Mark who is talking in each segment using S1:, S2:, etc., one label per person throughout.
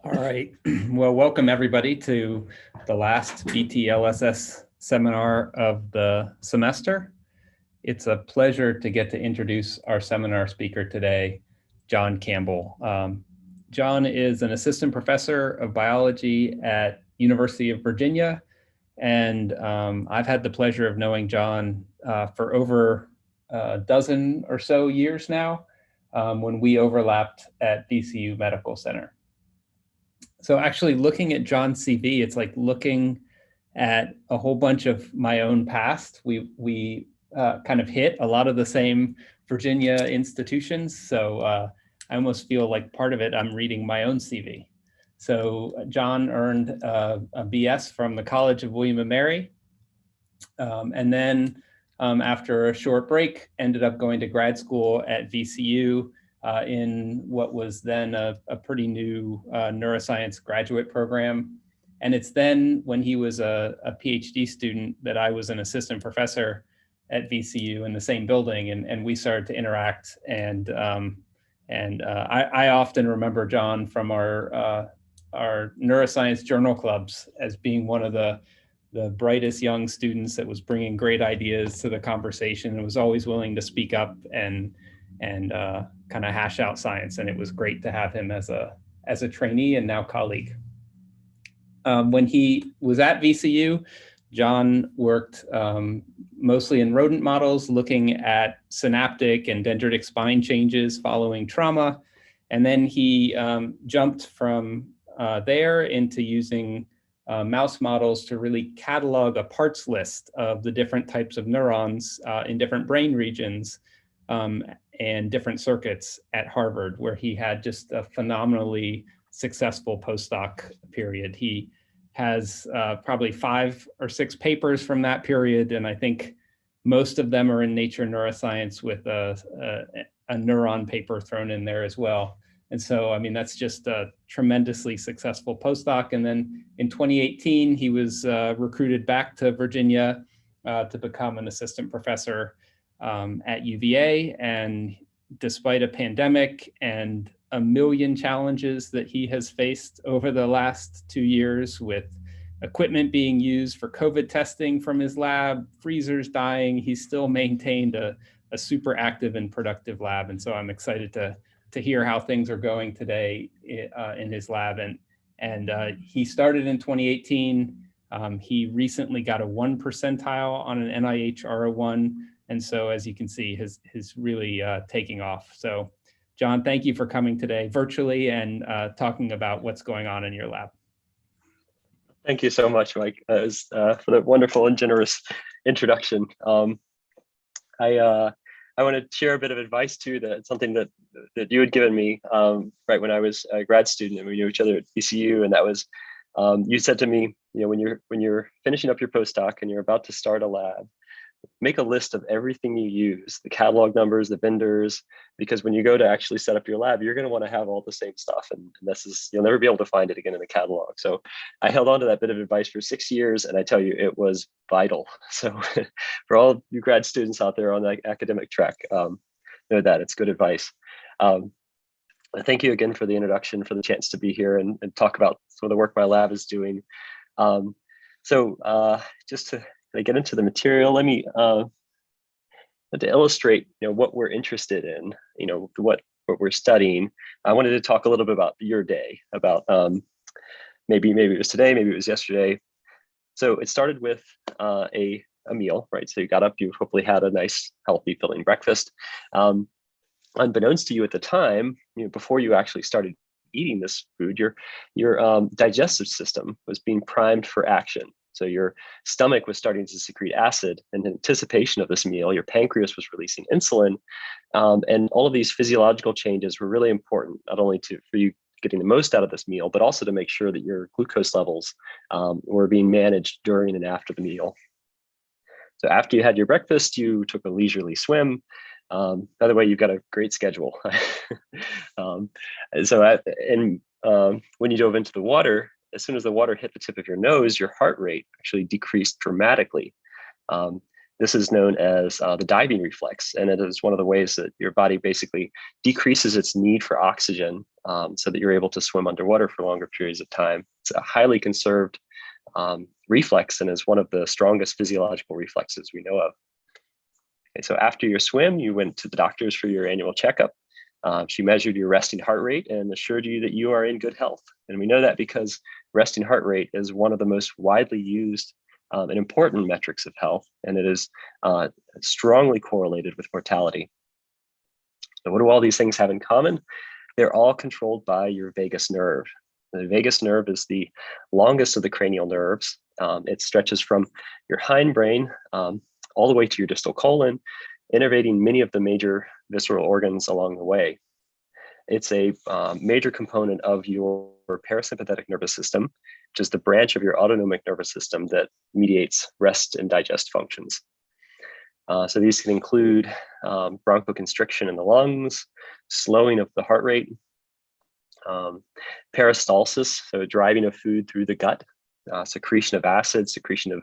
S1: All right. Well, welcome everybody to the last VTLSS seminar of the semester. It's a pleasure to get to introduce our seminar speaker today, John Campbell. John is an assistant professor of biology at University of Virginia, and I've had the pleasure of knowing John for over a dozen or so years now, when we overlapped at VCU Medical Center. So actually looking at John's CV, it's like looking at a whole bunch of my own past. We kind of hit a lot of the same Virginia institutions. So I almost feel like part of it, I'm reading my own CV. So John earned a BS from the College of William & Mary. And then after a short break, ended up going to grad school at VCU in what was then a pretty new neuroscience graduate program. And it's then when he was a PhD student that I was an assistant professor at VCU in the same building, and we started to interact. And I often remember John from our neuroscience journal clubs as being one of the brightest young students that was bringing great ideas to the conversation and was always willing to speak up and kind of hash out science. And it was great to have him as a trainee and now colleague. When he was at VCU, John worked mostly in rodent models, looking at synaptic and dendritic spine changes following trauma. And then he jumped from there into using mouse models to really catalog a parts list of the different types of neurons in different brain regions and different circuits at Harvard, where he had just a phenomenally successful postdoc period. He has probably 5 or 6 papers from that period, and I think most of them are in Nature Neuroscience with a Neuron paper thrown in there as well. And so, I mean, that's just a tremendously successful postdoc. And then in 2018, he was recruited back to Virginia to become an assistant professor at UVA. And despite a pandemic and a million challenges that he has faced over the last 2 years, with equipment being used for COVID testing from his lab, freezers dying, he's still maintained a super active and productive lab. And so I'm excited to hear how things are going today in his lab. And he started in 2018. He recently got a 1 percentile on an NIH R01. And so, as you can see, his really taking off. So John, thank you for coming today virtually and talking about what's going on in your lab.
S2: Thank you so much, Mike, for the wonderful and generous introduction. I want to share a bit of advice too, something that you had given me right when I was a grad student and we knew each other at VCU, and that was you said to me, when you're finishing up your postdoc and you're about to start a lab, make a list of everything you use, the catalog numbers, the vendors, because when you go to actually set up your lab, you're going to want to have all the same stuff. And you'll never be able to find it again in the catalog. So I held on to that bit of advice for 6 years, and I tell you, it was vital. So for all you grad students out there on the academic track, know that it's good advice. Thank you again for the introduction, for the chance to be here and talk about some of the work my lab is doing. Just to get into the material, let me to illustrate what we're interested in, what we're studying. I wanted to talk a little bit about your day, about maybe it was today, maybe it was yesterday. So it started with a meal, right? So you got up, you hopefully had a nice, healthy, filling breakfast. Unbeknownst to you at the time, before you actually started eating this food, your digestive system was being primed for action. So your stomach was starting to secrete acid in anticipation of this meal. Your pancreas was releasing insulin. And all of these physiological changes were really important, not only for you getting the most out of this meal, but also to make sure that your glucose levels were being managed during and after the meal. So after you had your breakfast, you took a leisurely swim. By the way, you've got a great schedule. When you dove into the water, as soon as the water hit the tip of your nose, your heart rate actually decreased dramatically. This is known as the diving reflex, and it is one of the ways that your body basically decreases its need for oxygen so that you're able to swim underwater for longer periods of time. It's a highly conserved reflex and is one of the strongest physiological reflexes we know of. Okay, so after your swim, you went to the doctors for your annual checkup. She measured your resting heart rate and assured you that you are in good health. And we know that because resting heart rate is one of the most widely used and important metrics of health, and it is strongly correlated with mortality. So what do all these things have in common? They're all controlled by your vagus nerve. The vagus nerve is the longest of the cranial nerves. It stretches from your hindbrain all the way to your distal colon, innervating many of the major visceral organs along the way. It's a major component of your parasympathetic nervous system, which is the branch of your autonomic nervous system that mediates rest and digest functions. So these can include bronchoconstriction in the lungs, slowing of the heart rate, peristalsis, so driving of food through the gut, secretion of acid, secretion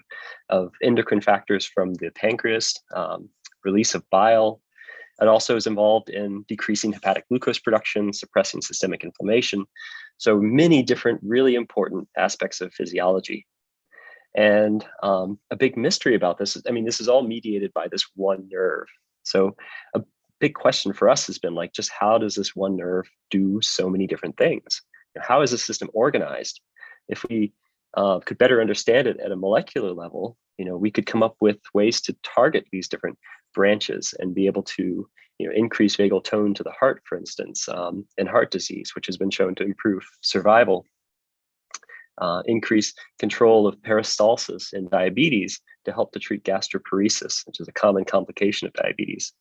S2: of endocrine factors from the pancreas, release of bile. It also is involved in decreasing hepatic glucose production, suppressing systemic inflammation. So many different really important aspects of physiology. And a big mystery about this is, this is all mediated by this one nerve. So a big question for us has been like, just how does this one nerve do so many different things? How is the system organized? If we could better understand it at a molecular level, we could come up with ways to target these different branches and be able to increase vagal tone to the heart, for instance, in heart disease, which has been shown to improve survival, increase control of peristalsis in diabetes to help to treat gastroparesis, which is a common complication of diabetes.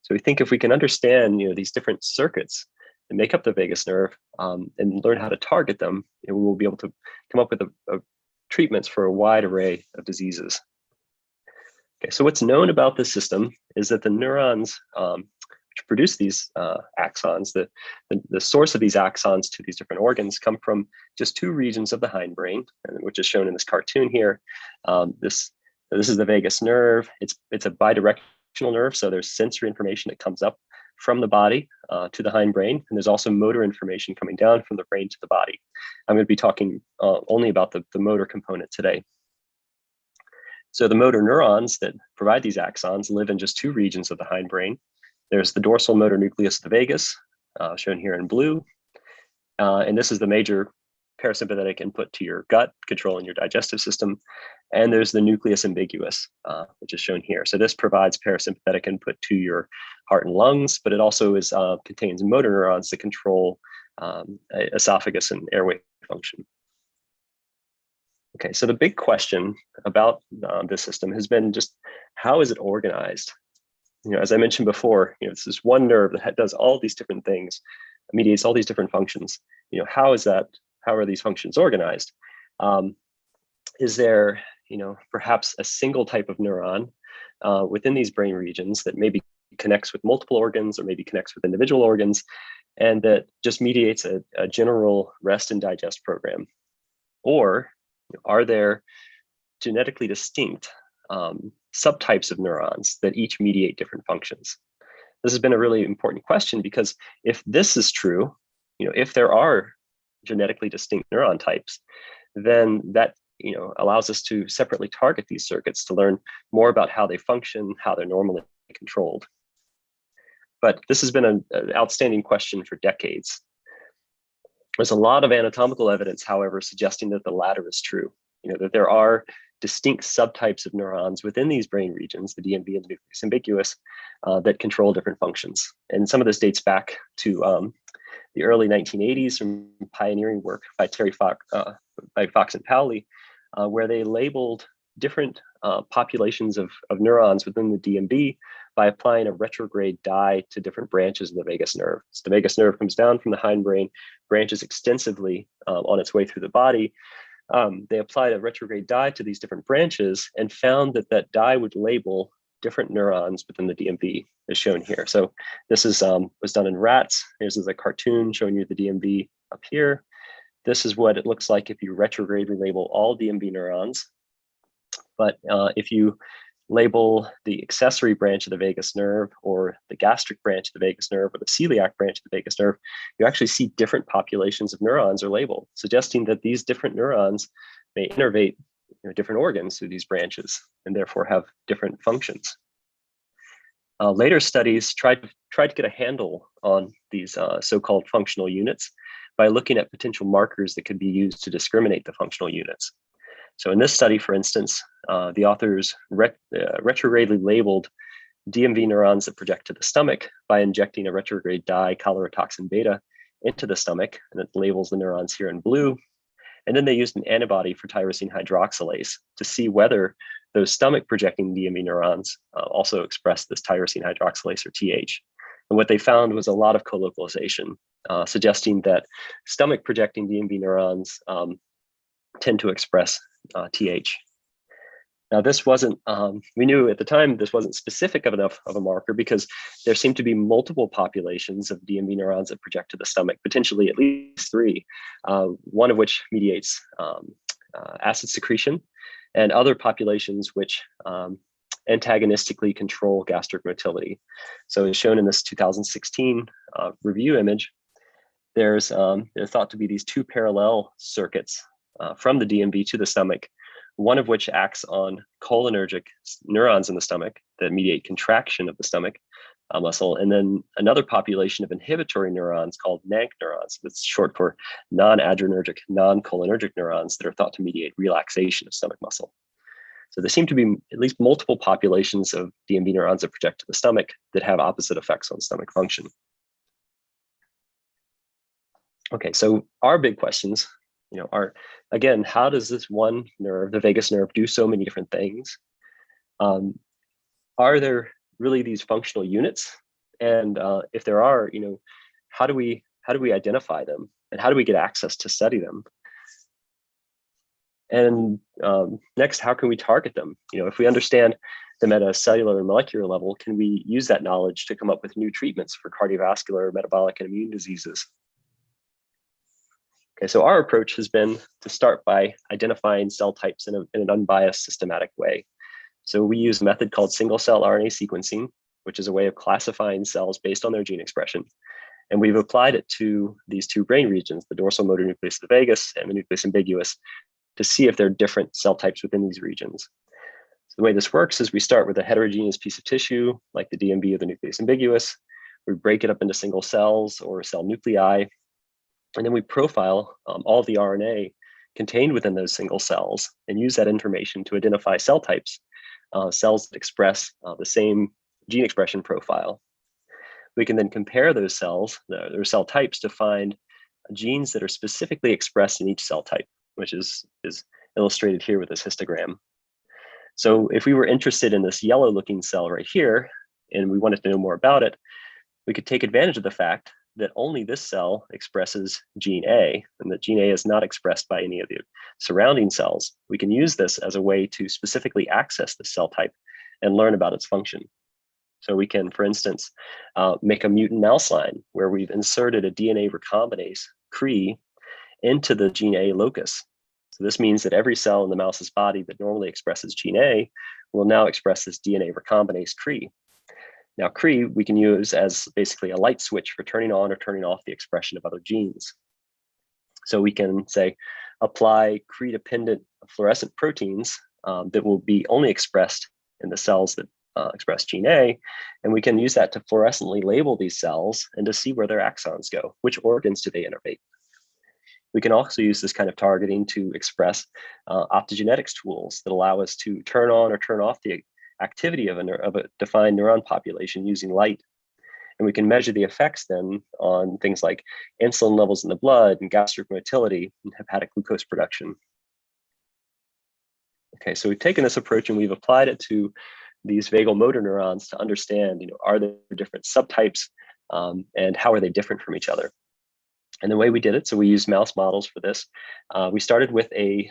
S2: So we think if we can understand these different circuits that make up the vagus nerve and learn how to target them, we will be able to come up with treatments for a wide array of diseases. Okay, so what's known about this system is that the neurons which produce these axons, the source of these axons to these different organs come from just two regions of the hindbrain, which is shown in this cartoon here. This is the vagus nerve. It's a bidirectional nerve, so there's sensory information that comes up from the body to the hindbrain, and there's also motor information coming down from the brain to the body. I'm going to be talking only about the motor component today. So the motor neurons that provide these axons live in just two regions of the hindbrain. There's the dorsal motor nucleus of the vagus, shown here in blue, and this is the major parasympathetic input to your gut, controlling your digestive system. And there's the nucleus ambiguous, which is shown here. So this provides parasympathetic input to your heart and lungs, but it also contains motor neurons that control esophagus and airway function. Okay, so the big question about this system has been just how is it organized? As I mentioned before, it's this one nerve that does all these different things, mediates all these different functions. How are these functions organized? Is there, perhaps a single type of neuron within these brain regions that maybe connects with multiple organs or maybe connects with individual organs, and that just mediates a general rest and digest program? Or are there genetically distinct subtypes of neurons that each mediate different functions? This has been a really important question because if this is true, if there are genetically distinct neuron types, then that allows us to separately target these circuits to learn more about how they function, how they're normally controlled. But this has been an outstanding question for decades. There's a lot of anatomical evidence, however, suggesting that the latter is true, that there are distinct subtypes of neurons within these brain regions, the DMB and the nucleus ambiguous, that control different functions. And some of this dates back to the early 1980s from pioneering work by Fox and Pauli, where they labeled different populations of neurons within the DMB by applying a retrograde dye to different branches of the vagus nerve. So the vagus nerve comes down from the hindbrain, branches extensively on its way through the body. They applied a retrograde dye to these different branches and found that dye would label different neurons within the DMB, as shown here. So this is was done in rats. This is a cartoon showing you the DMB up here. This is what it looks like if you retrogradely label all DMB neurons. But if you label the accessory branch of the vagus nerve or the gastric branch of the vagus nerve or the celiac branch of the vagus nerve, you actually see different populations of neurons are labeled, suggesting that these different neurons may innervate different organs through these branches and therefore have different functions. Later studies tried to get a handle on these so-called functional units by looking at potential markers that could be used to discriminate the functional units. So in this study, for instance, the authors retrogradely labeled DMV neurons that project to the stomach by injecting a retrograde dye, choleratoxin beta, into the stomach, and it labels the neurons here in blue. And then they used an antibody for tyrosine hydroxylase to see whether those stomach projecting DMV neurons also express this tyrosine hydroxylase or TH. And what they found was a lot of colocalization, suggesting that stomach projecting DMV neurons tend to express TH. Now, this wasn't, we knew at the time this wasn't specific enough of a marker because there seemed to be multiple populations of DMV neurons that project to the stomach, potentially at least 3, one of which mediates acid secretion, and other populations which antagonistically control gastric motility. So as shown in this 2016 review image, they're thought to be these 2 parallel circuits from the DMV to the stomach, one of which acts on cholinergic neurons in the stomach that mediate contraction of the stomach muscle, and then another population of inhibitory neurons called NANC neurons, that's short for non-adrenergic, non-cholinergic neurons that are thought to mediate relaxation of stomach muscle. So there seem to be at least multiple populations of DMV neurons that project to the stomach that have opposite effects on stomach function. Okay, so our big questions are, again, how does this one nerve, the vagus nerve, do so many different things? Are there really these functional units? And if there are, how do we identify them? And how do we get access to study them? And next, how can we target them? If we understand them at a cellular and molecular level, can we use that knowledge to come up with new treatments for cardiovascular, metabolic, and immune diseases? Okay, so our approach has been to start by identifying cell types in an unbiased, systematic way. So we use a method called single-cell RNA sequencing, which is a way of classifying cells based on their gene expression. And we've applied it to these 2 brain regions, the dorsal motor nucleus of the vagus and the nucleus ambiguous, to see if there are different cell types within these regions. So the way this works is we start with a heterogeneous piece of tissue, like the DMV of the nucleus ambiguous. We break it up into single cells or cell nuclei, and then we profile all of the RNA contained within those single cells and use that information to identify cell types, cells that express the same gene expression profile. We can then compare those cells, their cell types, to find genes that are specifically expressed in each cell type, which is illustrated here with this histogram. So if we were interested in this yellow looking cell right here, and we wanted to know more about it, we could take advantage of the fact that only this cell expresses gene A, and that gene A is not expressed by any of the surrounding cells. We can use this as a way to specifically access the cell type and learn about its function. So we can, for instance, make a mutant mouse line where we've inserted a DNA recombinase, Crh, into the gene A locus. So this means that every cell in the mouse's body that normally expresses gene A will now express this DNA recombinase Crh. Now, Crh we can use as basically a light switch for turning on or turning off the expression of other genes. So we can say, apply Crh-dependent fluorescent proteins that will be only expressed in the cells that express gene A, and we can use that to fluorescently label these cells and to see where their axons go, which organs do they innervate. We can also use this kind of targeting to express optogenetics tools that allow us to turn on or turn off the activity of a defined neuron population using light. And we can measure the effects then on things like insulin levels in the blood and gastric motility and hepatic glucose production. Okay, so we've taken this approach and we've applied it to these vagal motor neurons to understand, are there different subtypes and how are they different from each other? And the way we did it, so we used mouse models for this. We started with a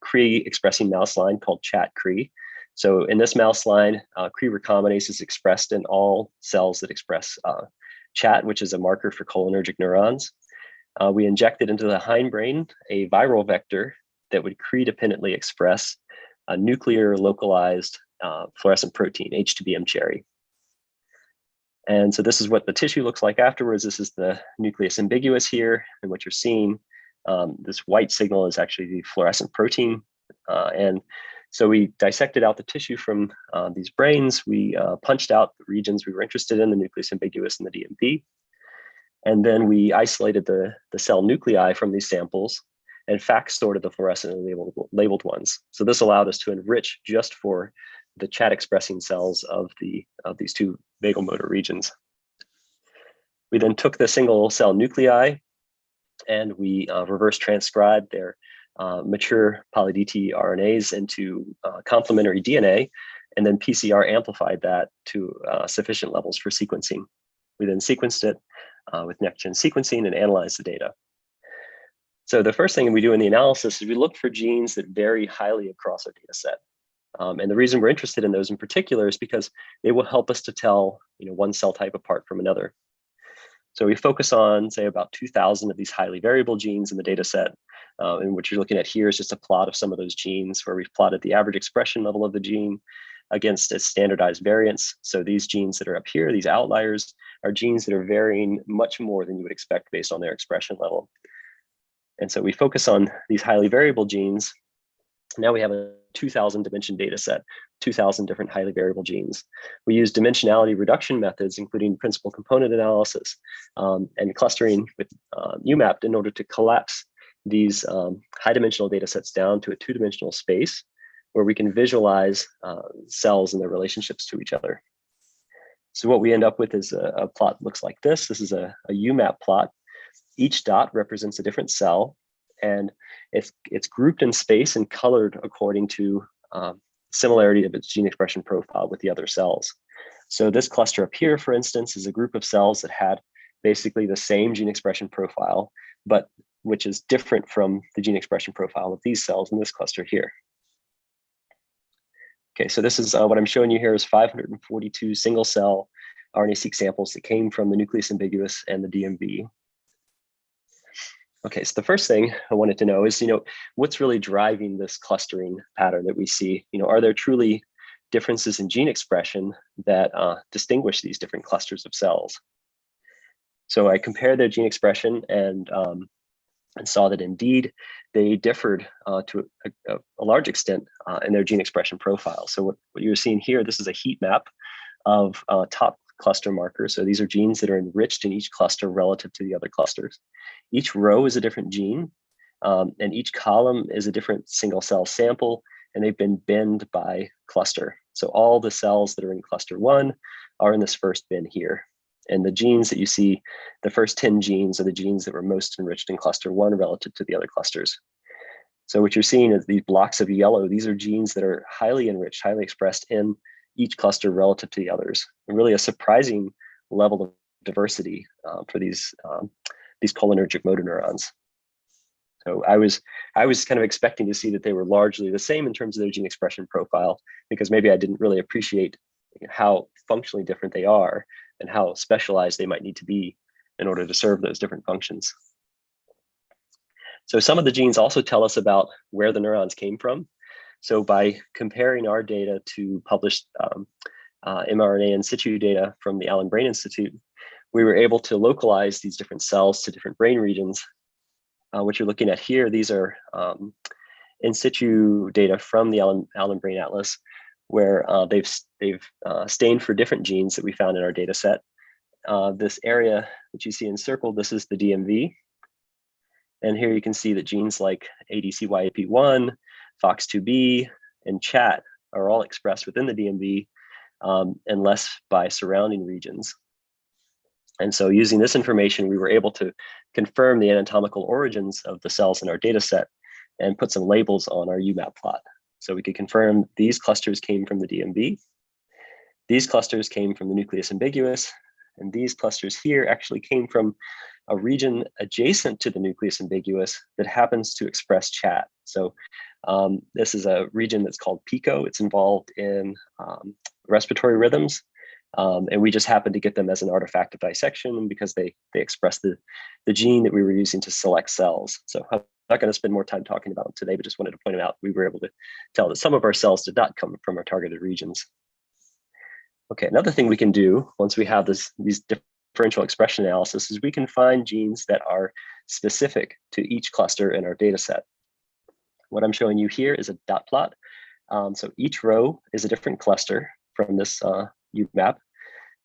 S2: Crh expressing mouse line called chat Crh. So in this mouse line, Crh recombinase is expressed in all cells that express chat, which is a marker for cholinergic neurons. We injected into the hindbrain a viral vector that would Crh dependently express a nuclear localized fluorescent protein, H2BM cherry. And so this is what the tissue looks like afterwards. This is the nucleus ambiguous here. And what you're seeing, this white signal is actually the fluorescent protein. And so we dissected out the tissue from these brains. We punched out the regions we were interested in, the nucleus ambiguous and the DMV. And then we isolated the cell nuclei from these samples and fact sorted the fluorescently labeled ones. So this allowed us to enrich just for the chat expressing cells of these two vagal motor regions. We then took the single cell nuclei and we reverse transcribed their mature poly-DT RNAs into complementary DNA, and then PCR amplified that to sufficient levels for sequencing. We then sequenced it with next-gen sequencing and analyzed the data. So the first thing we do in the analysis is we look for genes that vary highly across our data set. And the reason we're interested in those in particular is because they will help us to tell one cell type apart from another. So we focus on, say, about 2,000 of these highly variable genes in the data set. And what you're looking at here is just a plot of some of those genes where we've plotted the average expression level of the gene against a standardized variance. So these genes that are up here, these outliers, are genes that are varying much more than you would expect based on their expression level. And so we focus on these highly variable genes. Now we have a 2,000 dimension data set, 2,000 different highly variable genes. We use dimensionality reduction methods, including principal component analysis and clustering with UMAP in order to collapse these high dimensional data sets down to a two-dimensional space where we can visualize cells and their relationships to each other. So what we end up with is a plot that looks like this. This is a UMAP plot. Each dot represents a different cell, and it's grouped in space and colored according to similarity of its gene expression profile with the other cells. So this cluster up here, for instance, is a group of cells that had basically the same gene expression profile, but which is different from the gene expression profile of these cells in this cluster here. Okay, so this is what I'm showing you here is 542 single cell RNA-seq samples that came from the nucleus ambiguous and the DMV. Okay, so the first thing I wanted to know is, what's really driving this clustering pattern that we see? Are there truly differences in gene expression that distinguish these different clusters of cells? So I compared their gene expression and saw that indeed they differed to a large extent in their gene expression profile. So what you're seeing here, this is a heat map of top cluster markers. So these are genes that are enriched in each cluster relative to the other clusters. Each row is a different gene, and each column is a different single cell sample, and they've been binned by cluster. So all the cells that are in cluster 1 are in this first bin here. And the genes that you see, the first 10 genes are the genes that were most enriched in cluster 1 relative to the other clusters. So what you're seeing is these blocks of yellow. These are genes that are highly enriched, highly expressed in each cluster relative to the others, and really a surprising level of diversity for these cholinergic motor neurons. So I was kind of expecting to see that they were largely the same in terms of their gene expression profile, because maybe I didn't really appreciate how functionally different they are and how specialized they might need to be in order to serve those different functions. So some of the genes also tell us about where the neurons came from. So by comparing our data to published mRNA in situ data from the Allen Brain Institute, we were able to localize these different cells to different brain regions. What you're looking at here, these are in situ data from the Allen Brain Atlas, where they've stained for different genes that we found in our data set. This area that you see encircled, this is the DMV. And here you can see that genes like ADCYAP1, FOX2B, and CHAT are all expressed within the DMV and less by surrounding regions. And so using this information, we were able to confirm the anatomical origins of the cells in our data set and put some labels on our UMAP plot. So we could confirm these clusters came from the DMV, these clusters came from the nucleus ambiguous, and these clusters here actually came from a region adjacent to the nucleus ambiguous that happens to express CHAT. So this is a region that's called PICO. It's involved in respiratory rhythms. And we just happened to get them as an artifact of dissection because they express the gene that we were using to select cells. So not going to spend more time talking about them today, but just wanted to point them out. We were able to tell that some of our cells did not come from our targeted regions. Okay, another thing we can do once we have these differential expression analysis is we can find genes that are specific to each cluster in our data set. What I'm showing you here is a dot plot. So each row is a different cluster from this UMAP.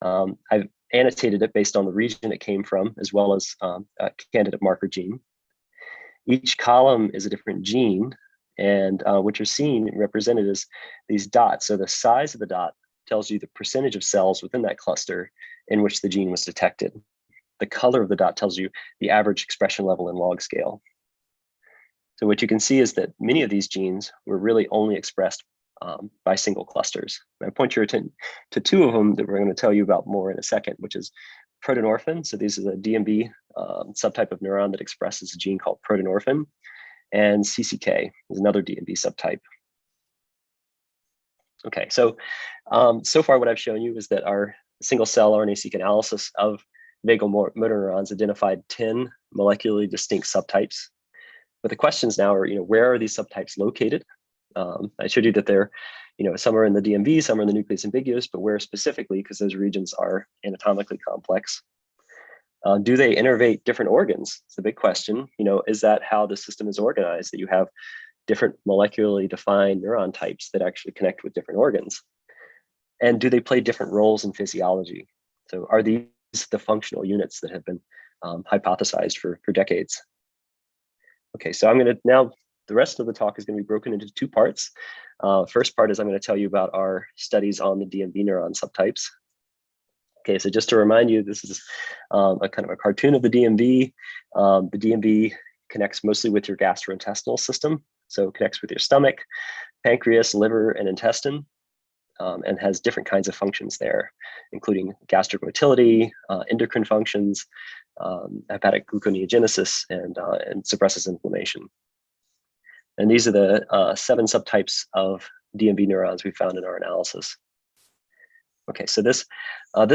S2: I've annotated it based on the region it came from, as well as a candidate marker gene. Each column is a different gene, and what you're seeing represented is these dots. So the size of the dot tells you the percentage of cells within that cluster in which the gene was detected. The color of the dot tells you the average expression level in log scale. So what you can see is that many of these genes were really only expressed by single clusters. I point your attention to two of them that we're going to tell you about more in a second, which is protonorphin. So this is a DMB subtype of neuron that expresses a gene called protonorphin, and CCK is another DMB subtype. Okay, so so far what I've shown you is that our single cell RNA-seq analysis of vagal motor neurons identified 10 molecularly distinct subtypes. But the questions now are, where are these subtypes located? I showed you that they're, some are in the DMV, some are in the nucleus ambiguous, but where specifically, because those regions are anatomically complex. Do they innervate different organs? It's the big question. Is that how the system is organized, that you have different molecularly defined neuron types that actually connect with different organs? And do they play different roles in physiology? So are these the functional units that have been hypothesized for decades? Okay, so I'm going to now, the rest of the talk is going to be broken into two parts. First part is I'm going to tell you about our studies on the DMB neuron subtypes. Okay, so just to remind you, this is a kind of a cartoon of the DMB. The DMB connects mostly with your gastrointestinal system. So it connects with your stomach, pancreas, liver, and intestine, and has different kinds of functions there, including gastric motility, endocrine functions, hepatic gluconeogenesis, and suppresses inflammation. And these are the 7 subtypes of DMB neurons we found in our analysis. Okay, so this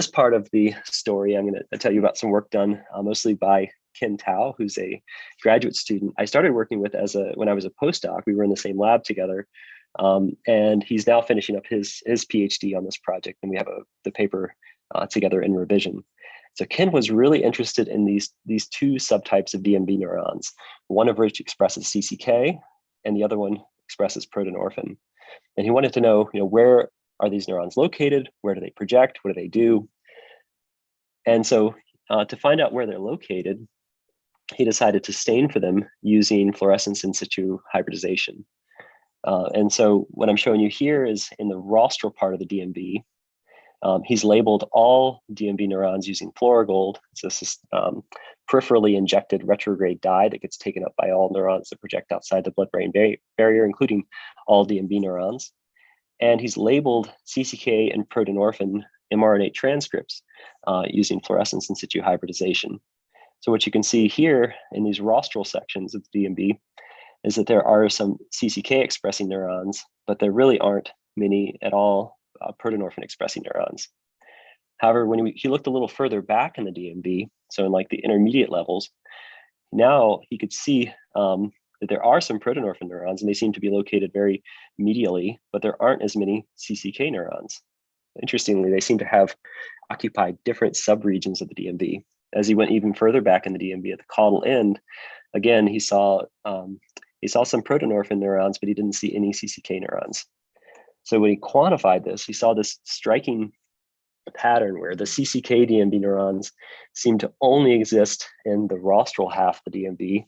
S2: part of the story, I'm going to tell you about some work done mostly by Ken Tao, who's a graduate student I started working with when I was a postdoc. We were in the same lab together, and he's now finishing up his PhD on this project, and we have the paper together in revision. So Ken was really interested in these 2 subtypes of DMB neurons, one of which expresses CCK, and the other one expresses protonorphin. And he wanted to know, where are these neurons located? Where do they project? What do they do? And so to find out where they're located, he decided to stain for them using fluorescence in situ hybridization. And so what I'm showing you here is in the rostral part of the DMB. He's labeled all DMB neurons using fluorogold. It's this peripherally injected retrograde dye that gets taken up by all neurons that project outside the blood-brain barrier, including all DMB neurons. And he's labeled CCK and protonorphin mRNA transcripts using fluorescence in situ hybridization. So what you can see here in these rostral sections of the DMB is that there are some CCK expressing neurons, but there really aren't many at all protonorphin expressing neurons. However, when he looked a little further back in the DMB, so in like the intermediate levels, now he could see that there are some protonorphin neurons, and they seem to be located very medially, but there aren't as many CCK neurons. Interestingly, they seem to have occupied different subregions of the DMB. As he went even further back in the DMB at the caudal end, again, he saw some protonorphin neurons, but he didn't see any CCK neurons. So when he quantified this, he saw this striking pattern where the CCK DMB neurons seem to only exist in the rostral half of the DMB,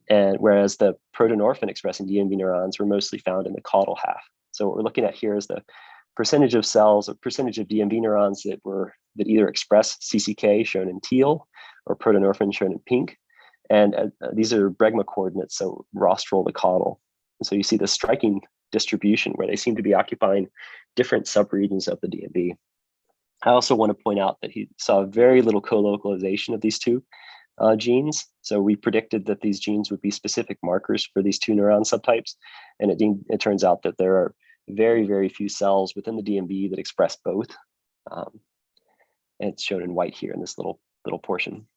S2: and whereas the protonorphin expressing DMB neurons were mostly found in the caudal half. So what we're looking at here is the percentage of cells or percentage of DMB neurons that either express CCK, shown in teal, or protonorphin, shown in pink. And these are bregma coordinates, so rostral to caudal. And so you see the striking distribution where they seem to be occupying different subregions of the DMB. I also want to point out that he saw very little co-localization of these 2 genes. So we predicted that these genes would be specific markers for these 2 neuron subtypes. And it turns out that there are very, very few cells within the DMB that express both. And it's shown in white here in this little portion.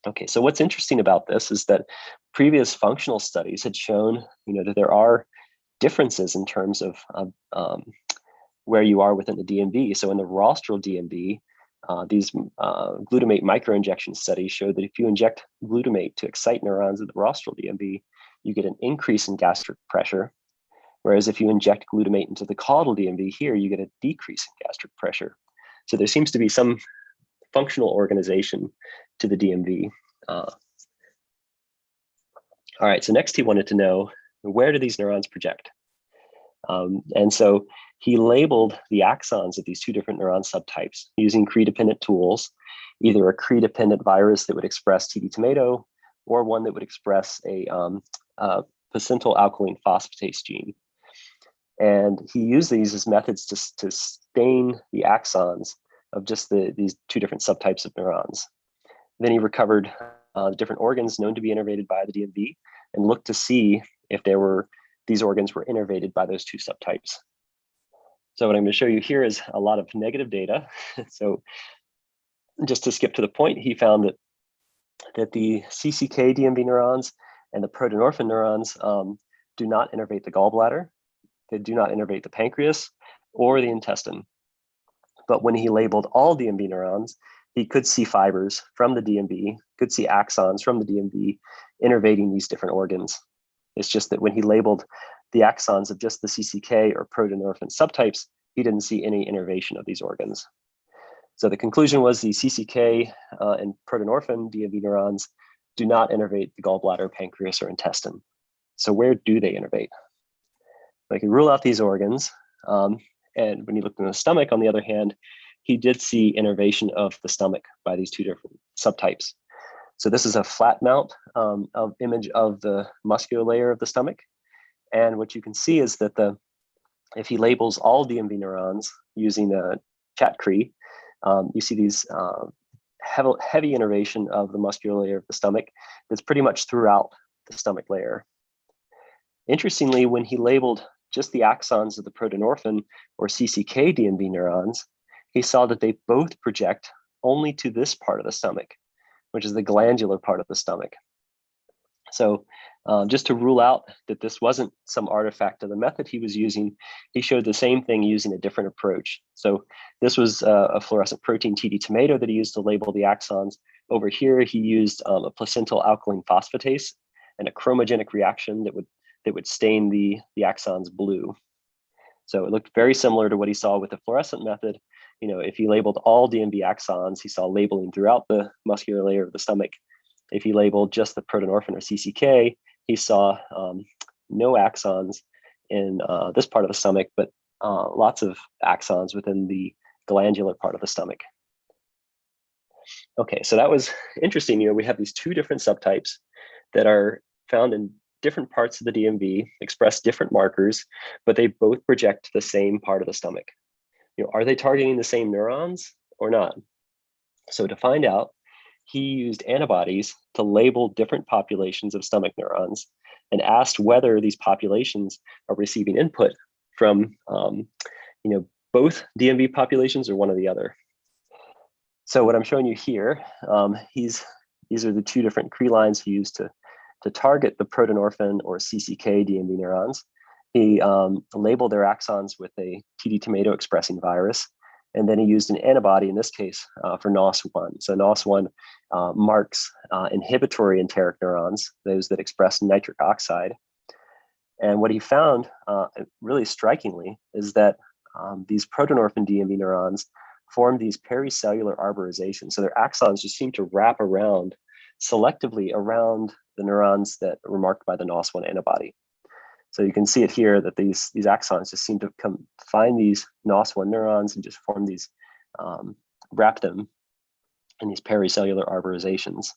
S2: Okay, so what's interesting about this is that previous functional studies had shown, that there are differences in terms of where you are within the DMB. So in the rostral DMB, these glutamate microinjection studies showed that if you inject glutamate to excite neurons in the rostral DMB, you get an increase in gastric pressure. Whereas if you inject glutamate into the caudal DMB here, you get a decrease in gastric pressure. So there seems to be some functional organization to the DMB. All right, so next he wanted to know, where do these neurons project? And so he labeled the axons of these two different neuron subtypes using Crh-dependent tools, either a Crh-dependent virus that would express TD tomato or one that would express a placental alkaline phosphatase gene. And he used these as methods to stain the axons of just these two different subtypes of neurons. Then he recovered different organs known to be innervated by the DMB and looked to see if these organs were innervated by those two subtypes. So what I'm going to show you here is a lot of negative data. So just to skip to the point, he found that the CCK DMB neurons and the protonorphin neurons do not innervate the gallbladder. They do not innervate the pancreas or the intestine. But when he labeled all DMB neurons, he could see fibers from the DMB, could see axons from the DMB innervating these different organs. It's just that when he labeled the axons of just the CCK or protonorphin subtypes, he didn't see any innervation of these organs. So the conclusion was the CCK and protonorphin DMB neurons do not innervate the gallbladder, pancreas, or intestine. So where do they innervate? I can rule out these organs. And when he looked in the stomach, on the other hand, he did see innervation of the stomach by these two different subtypes. So this is a flat mount image of the muscular layer of the stomach. And what you can see is that if he labels all DMB neurons using a Chat-Crh, you see these heavy innervation of the muscular layer of the stomach that's pretty much throughout the stomach layer. Interestingly, when he labeled just the axons of the protonorphin or CCK DMB neurons, he saw that they both project only to this part of the stomach, which is the glandular part of the stomach. So just to rule out that this wasn't some artifact of the method he was using, he showed the same thing using a different approach. So this was a fluorescent protein TD tomato that he used to label the axons. Over here, he used a placental alkaline phosphatase and a chromogenic reaction that would stain the axons blue. So it looked very similar to what he saw with the fluorescent method. If he labeled all DMB axons, he saw labeling throughout the muscular layer of the stomach. If he labeled just the protonorphin or CCK, he saw no axons in this part of the stomach, but lots of axons within the glandular part of the stomach. Okay, so that was interesting. We have these two different subtypes that are found in different parts of the DMB, express different markers, but they both project to the same part of the stomach. Are they targeting the same neurons or not? So to find out, he used antibodies to label different populations of stomach neurons and asked whether these populations are receiving input from both DMB populations or one or the other. So what I'm showing you here, these are the two different Crh lines he used to target the protonorphin or CCK DMB neurons. He labeled their axons with a TD tomato expressing virus, and then he used an antibody, in this case, for NOS1. So NOS1 marks inhibitory enteric neurons, those that express nitric oxide. And what he found, really strikingly, is that these protonorphin DMB neurons form these pericellular arborizations. So their axons just seem to wrap around selectively around the neurons that were marked by the NOS1 antibody. So you can see it here that these axons just seem to find these NOS1 neurons and just form these, wrap them in these pericellular arborizations.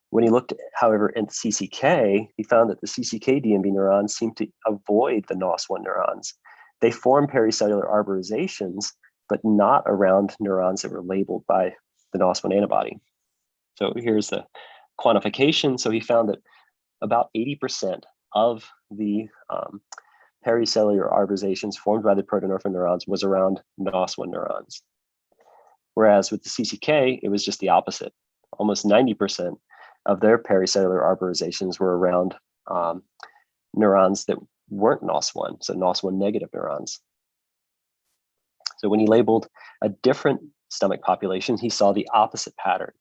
S2: When he looked, however, at CCK, he found that the CCK DMB neurons seem to avoid the NOS1 neurons. They form pericellular arborizations, but not around neurons that were labeled by the NOS1 antibody. So here's the quantification. So he found that about 80% of the pericellular arborizations formed by the protonorphin neurons was around NOS1 neurons. Whereas with the CCK, it was just the opposite. Almost 90% of their pericellular arborizations were around neurons that weren't NOS1, so NOS1 negative neurons. So when he labeled a different stomach population, he saw the opposite pattern.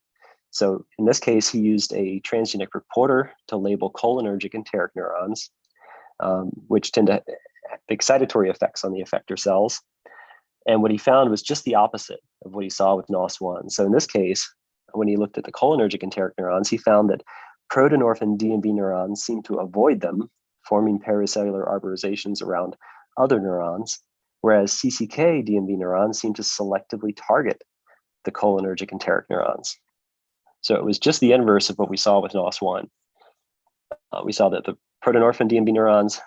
S2: So in this case, he used a transgenic reporter to label cholinergic enteric neurons, which tend to have excitatory effects on the effector cells. And what he found was just the opposite of what he saw with NOS1. So in this case, when he looked at the cholinergic enteric neurons, he found that protonorphin DMB neurons seemed to avoid them, forming pericellular arborizations around other neurons, whereas CCK DMB neurons seemed to selectively target the cholinergic enteric neurons. So it was just the inverse of what we saw with NOS1. We saw that the protonorphin DMB neurons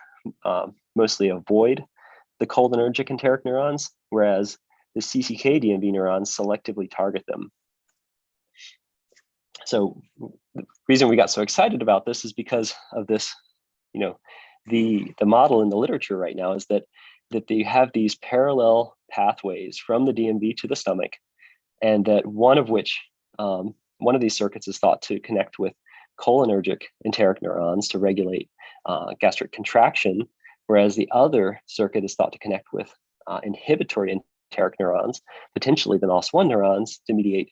S2: mostly avoid the cholinergic enteric neurons, whereas the CCK DMB neurons selectively target them. So the reason we got so excited about this is because of this, the model in the literature right now is that they have these parallel pathways from the DMB to the stomach, and that one of these circuits is thought to connect with cholinergic enteric neurons to regulate gastric contraction, whereas the other circuit is thought to connect with inhibitory enteric neurons, potentially the NOS1 neurons, to mediate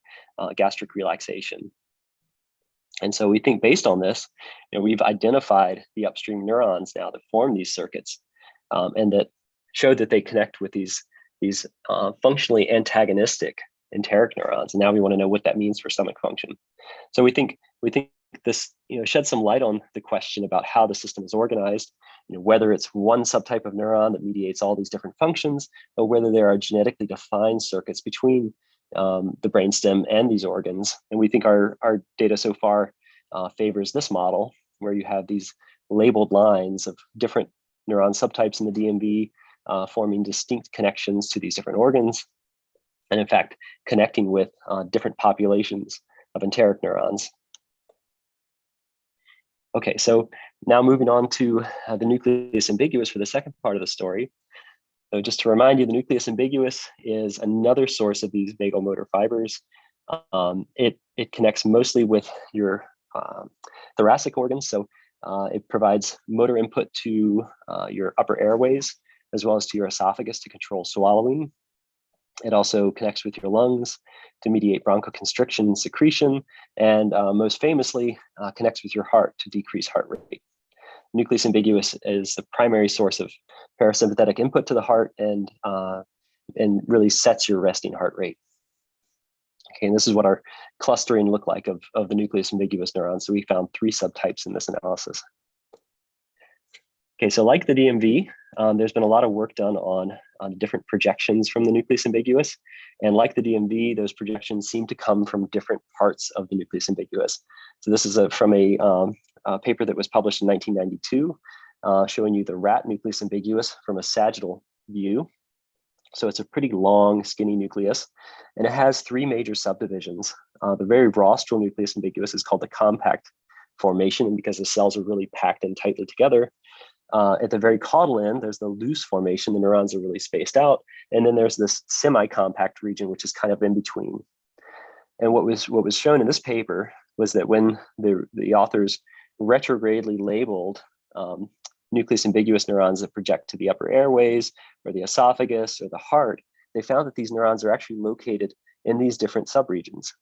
S2: gastric relaxation. And so we think based on this, we've identified the upstream neurons now that form these circuits, and that showed that they connect with these functionally antagonistic enteric neurons. And now we want to know what that means for stomach function. So we think this sheds some light on the question about how the system is organized, whether it's one subtype of neuron that mediates all these different functions, or whether there are genetically defined circuits between the brainstem and these organs. And we think our data so far favors this model, where you have these labeled lines of different neuron subtypes in the DMB forming distinct connections to these different organs, and in fact, connecting with different populations of enteric neurons. Okay, so now moving on to the nucleus ambiguous for the second part of the story. So just to remind you, the nucleus ambiguous is another source of these vagal motor fibers. It connects mostly with your thoracic organs. So it provides motor input to your upper airways, as well as to your esophagus to control swallowing. It also connects with your lungs to mediate bronchoconstriction and secretion, and most famously connects with your heart to decrease heart rate. Nucleus ambiguous is the primary source of parasympathetic input to the heart, and really sets your resting heart rate. Okay, and this is what our clustering looked like of the nucleus ambiguous neurons. So we found 3 subtypes in this analysis. Okay, so like the DMV, there's been a lot of work done on different projections from the nucleus ambiguous. And like the DMV, those projections seem to come from different parts of the nucleus ambiguous. So this is from a paper that was published in 1992, showing you the rat nucleus ambiguous from a sagittal view. So it's a pretty long, skinny nucleus, and it has 3 major subdivisions. The very rostral nucleus ambiguous is called the compact formation, and because the cells are really packed in tightly together. At the very caudal end, there's the loose formation. The neurons are really spaced out. And then there's this semi-compact region, which is kind of in between. And what was shown in this paper was that when the authors retrogradely labeled nucleus ambiguous neurons that project to the upper airways or the esophagus or the heart, they found that these neurons are actually located in these different subregions.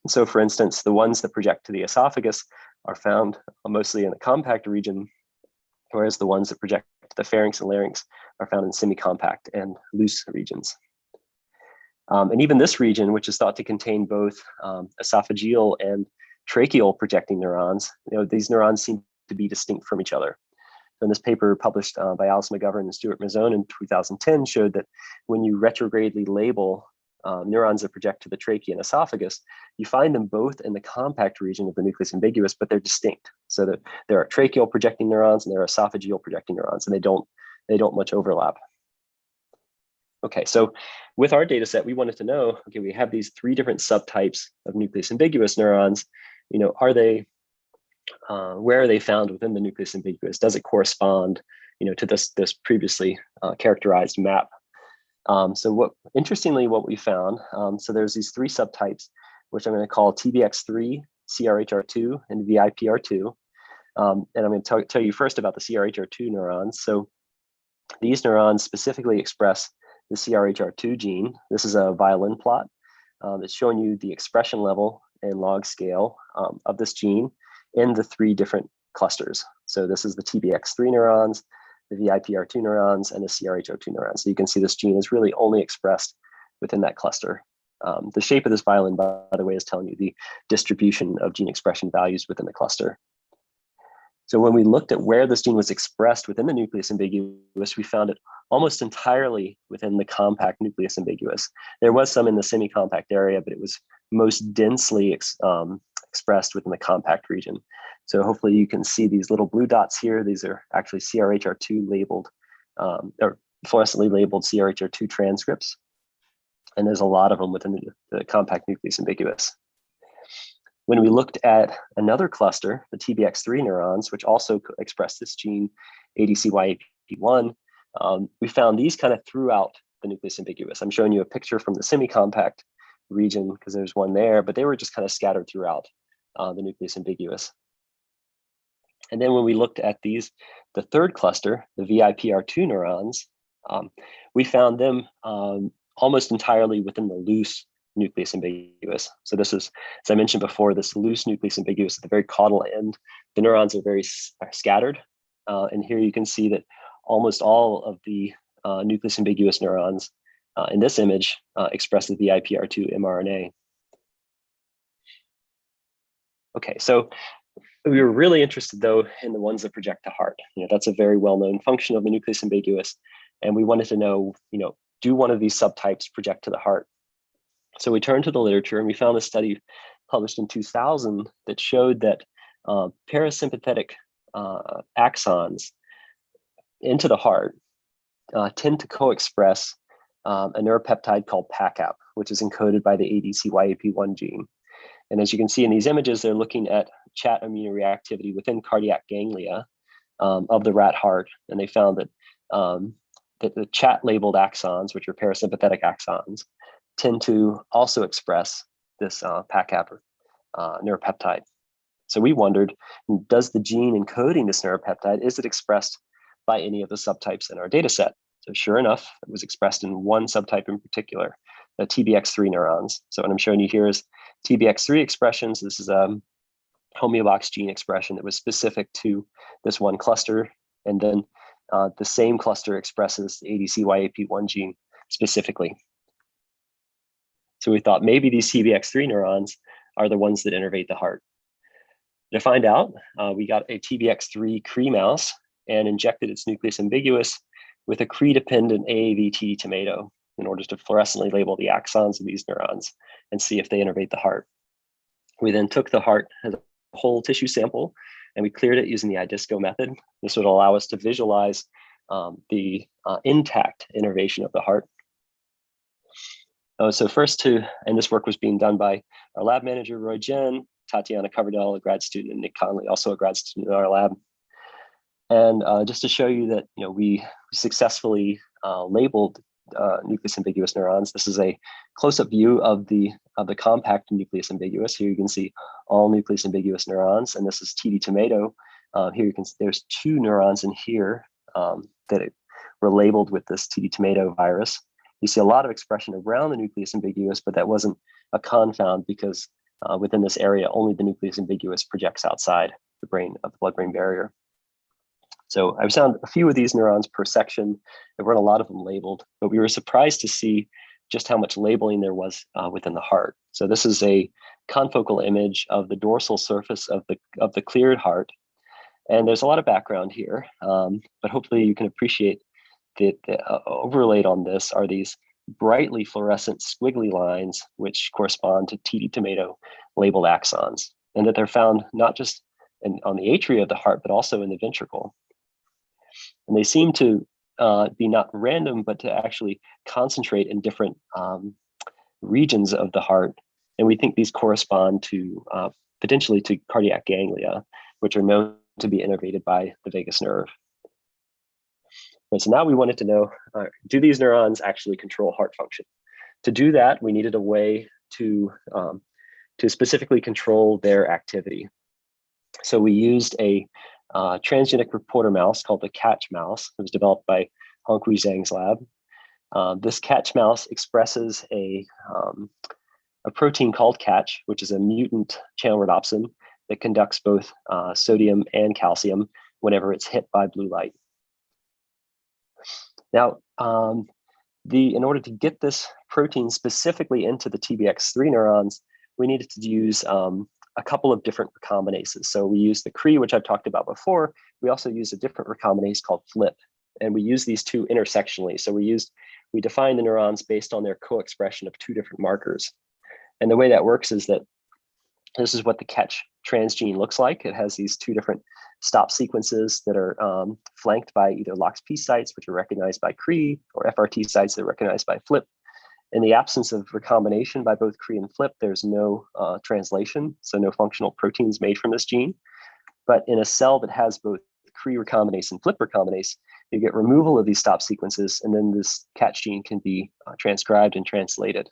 S2: And so for instance, the ones that project to the esophagus are found mostly in the compact region, whereas the ones that project to the pharynx and larynx are found in semi-compact and loose regions. And even this region, which is thought to contain both esophageal and tracheal projecting neurons, these neurons seem to be distinct from each other. So in this paper published by Alice McGovern and Stuart Mazzone in 2010 showed that when you retrogradely label neurons that project to the trachea and esophagus, you find them both in the compact region of the nucleus ambiguous, but they're distinct. So that there are tracheal projecting neurons and there are esophageal projecting neurons, and they don't much overlap. Okay, so with our data set, we wanted to know, okay, we have these 3 different subtypes of nucleus ambiguous neurons. Are they, where are they found within the nucleus ambiguous? Does it correspond, to this previously characterized map? So interestingly, what we found, so there's these 3 subtypes, which I'm going to call TBX3, CRHR2 and Vipr2. And I'm going to tell you first about the CRHR2 neurons. So these neurons specifically express the CRHR2 gene. This is a violin plot. It's showing you the expression level and log scale of this gene in the 3 different clusters. So this is the TBX3 neurons, the Vipr2 neurons, and the CRHR2 neurons. So you can see this gene is really only expressed within that cluster. The shape of this violin, by the way, is telling you the distribution of gene expression values within the cluster. So when we looked at where this gene was expressed within the nucleus ambiguous, we found it almost entirely within the compact nucleus ambiguous. There was some in the semi-compact area, but it was most densely expressed within the compact region. So hopefully you can see these little blue dots here. These are actually CRHR2 labeled, or fluorescently labeled CRHR2 transcripts. And there's a lot of them within the compact nucleus ambiguous. When we looked at another cluster, the TBX3 neurons, which also express this gene, ADCYAP1, we found these kind of throughout the nucleus ambiguous. I'm showing you a picture from the semi-compact region because there's one there, but they were just kind of scattered throughout the nucleus ambiguous. And then when we looked at these, the third cluster, the Vipr2 neurons, we found them almost entirely within the loose nucleus ambiguous. So this is, as I mentioned before, this loose nucleus ambiguous at the very caudal end. The neurons are very scattered. And here you can see that almost all of the nucleus ambiguous neurons in this image express the Vipr2 mRNA. Okay, so we were really interested though in the ones that project to heart. That's a very well-known function of the nucleus ambiguous. And we wanted to know, do one of these subtypes project to the heart? So we turned to the literature and we found a study published in 2000 that showed that parasympathetic axons into the heart tend to co-express a neuropeptide called PACAP, which is encoded by the ADCYAP1 gene. And as you can see in these images, they're looking at chat immunoreactivity within cardiac ganglia of the rat heart. And they found that, that the chat labeled axons, which are parasympathetic axons, tend to also express this PACAP neuropeptide. So we wondered, does the gene encoding this neuropeptide, is it expressed by any of the subtypes in our data set? So sure enough, it was expressed in one subtype in particular, the TBX3 neurons. So what I'm showing you here is TBX3 expressions. This is a homeobox gene expression that was specific to this one cluster. And then the same cluster expresses the ADCYAP1 gene specifically. So we thought maybe these TBX3 neurons are the ones that innervate the heart. To find out, we got a TBX3 Crh mouse and injected its nucleus ambiguous with a Crh-dependent AAV-TD tomato in order to fluorescently label the axons of these neurons and see if they innervate the heart. We then took the heart as a whole tissue sample and we cleared it using the iDisco method. This would allow us to visualize the intact innervation of the heart. So first and this work was being done by our lab manager, Roy Jen, Tatiana Coverdell, a grad student, and Nick Conley, also a grad student in our lab. And just to show you that we successfully labeled nucleus ambiguous neurons. This is a close-up view of the compact nucleus ambiguous. Here you can see all nucleus ambiguous neurons, and this is TD tomato. Here you can see there's 2 neurons in here that were labeled with this TD tomato virus. You see a lot of expression around the nucleus ambiguous, but that wasn't a confound because within this area, only the nucleus ambiguous projects outside the brain of the blood-brain barrier. So I found a few of these neurons per section. There weren't a lot of them labeled, but we were surprised to see just how much labeling there was within the heart. So this is a confocal image of the dorsal surface of the cleared heart. And there's a lot of background here, but hopefully you can appreciate that overlaid on this are these brightly fluorescent squiggly lines, which correspond to TD tomato labeled axons, and that they're found not just on the atria of the heart, but also in the ventricle. And they seem to be not random, but to actually concentrate in different regions of the heart. And we think these correspond to potentially to cardiac ganglia, which are known to be innervated by the vagus nerve. And so now we wanted to know, do these neurons actually control heart function? To do that, we needed a way to to specifically control their activity. So we used a transgenic reporter mouse called the catch mouse. It was developed by Honghui Zhang's lab. This catch mouse expresses a protein called catch, which is a mutant channel rhodopsin that conducts both sodium and calcium whenever it's hit by blue light. Now, in order to get this protein specifically into the TBX3 neurons, we needed to use a couple of different recombinases. So we used the Crh, which I've talked about before. We also used a different recombinase called FLIP, and we use these two intersectionally. So we define the neurons based on their co-expression of two different markers. And the way that works is that this is what the catch transgene looks like. It has these two different stop sequences that are flanked by either LOXP sites, which are recognized by Crh, or FRT sites that are recognized by FLIP. In the absence of recombination by both Crh and FLIP, there's no translation, so no functional proteins made from this gene. But in a cell that has both Crh recombinase and FLIP recombinase, you get removal of these stop sequences, and then this catch gene can be transcribed and translated.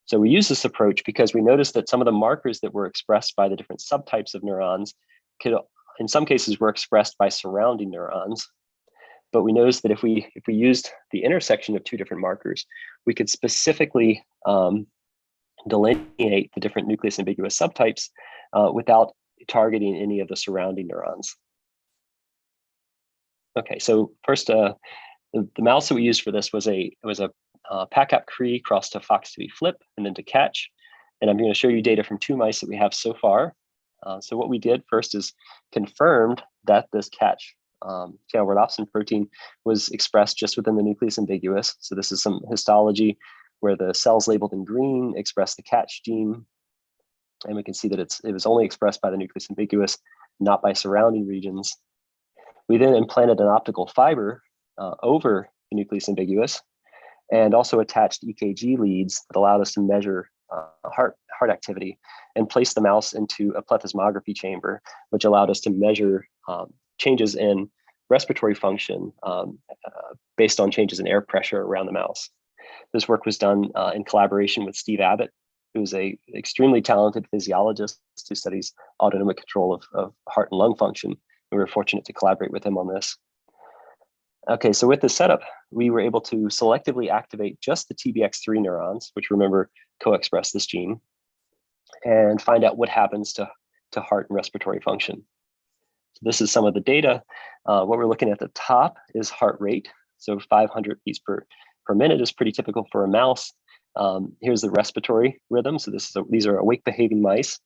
S2: So we use this approach because we noticed that some of the markers that were expressed by the different subtypes of neurons could, in some cases, were expressed by surrounding neurons. But we noticed that if we used the intersection of two different markers, we could specifically delineate the different nucleus ambiguous subtypes without targeting any of the surrounding neurons. Okay, so first, the mouse that we used for this was a PACAP Crh crossed to FOX2B FLIP and then to catch. And I'm going to show you data from two mice that we have so far. So what we did first is confirmed that this catch channel rhodopsin protein was expressed just within the nucleus ambiguous. So this is some histology where the cells labeled in green express the catch gene. And we can see that it was only expressed by the nucleus ambiguous, not by surrounding regions. We then implanted an optical fiber over the nucleus ambiguous and also attached EKG leads that allowed us to measure heart activity and place the mouse into a plethysmography chamber, which allowed us to measure changes in respiratory function based on changes in air pressure around the mouse. This work was done in collaboration with Steve Abbott, who's an extremely talented physiologist who studies autonomic control of heart and lung function. We were fortunate to collaborate with him on this. Okay, so with this setup, we were able to selectively activate just the TBX3 neurons, which remember co-express this gene, and find out what happens to heart and respiratory function. So this is some of the data. What we're looking at the top is heart rate. So 500 beats per minute is pretty typical for a mouse. Here's the respiratory rhythm. So these are awake behaving mice.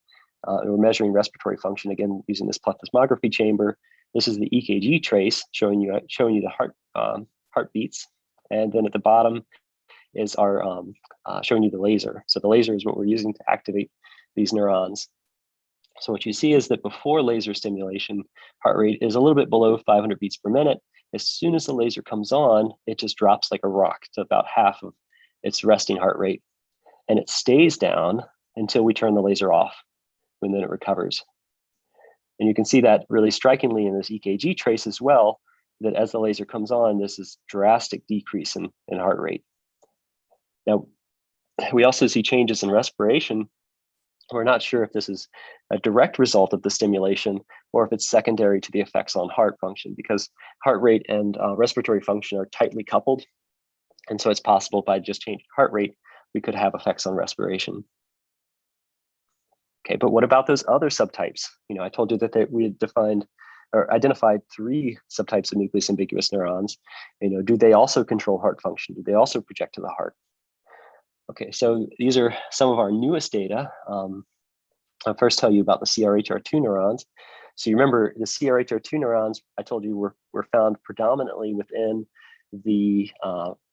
S2: We're measuring respiratory function, again, using this plethysmography chamber. This is the EKG trace showing you the heartbeats. And then at the bottom is our showing you the laser. So the laser is what we're using to activate these neurons. So what you see is that before laser stimulation, heart rate is a little bit below 500 beats per minute. As soon as the laser comes on, it just drops like a rock to about half of its resting heart rate. And it stays down until we turn the laser off, and then it recovers. And you can see that really strikingly in this EKG trace as well, that as the laser comes on, this is drastic decrease in heart rate. Now, we also see changes in respiration. We're not sure if this is a direct result of the stimulation or if it's secondary to the effects on heart function, because heart rate and respiratory function are tightly coupled. And so it's possible by just changing heart rate, we could have effects on respiration. Okay, but what about those other subtypes? I told you that we had defined or identified 3 subtypes of nucleus ambiguous neurons. Do they also control heart function? Do they also project to the heart? Okay, so these are some of our newest data. I'll first tell you about the Crh2 neurons. So you remember the Crh2 neurons, I told you were found predominantly within the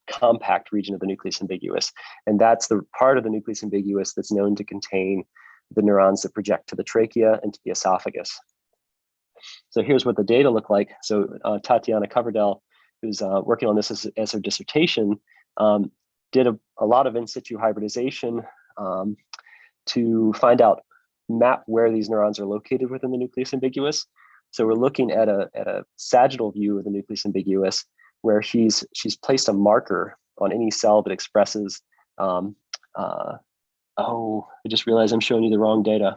S2: compact region of the nucleus ambiguous. And that's the part of the nucleus ambiguous that's known to contain the neurons that project to the trachea and to the esophagus. So here's what the data look like. So Tatiana Coverdell, who's working on this as her dissertation, did a lot of in situ hybridization to map where these neurons are located within the nucleus ambiguous. So we're looking at a sagittal view of the nucleus ambiguous, where she's placed a marker on any cell that expresses Oh, I just realized I'm showing you the wrong data.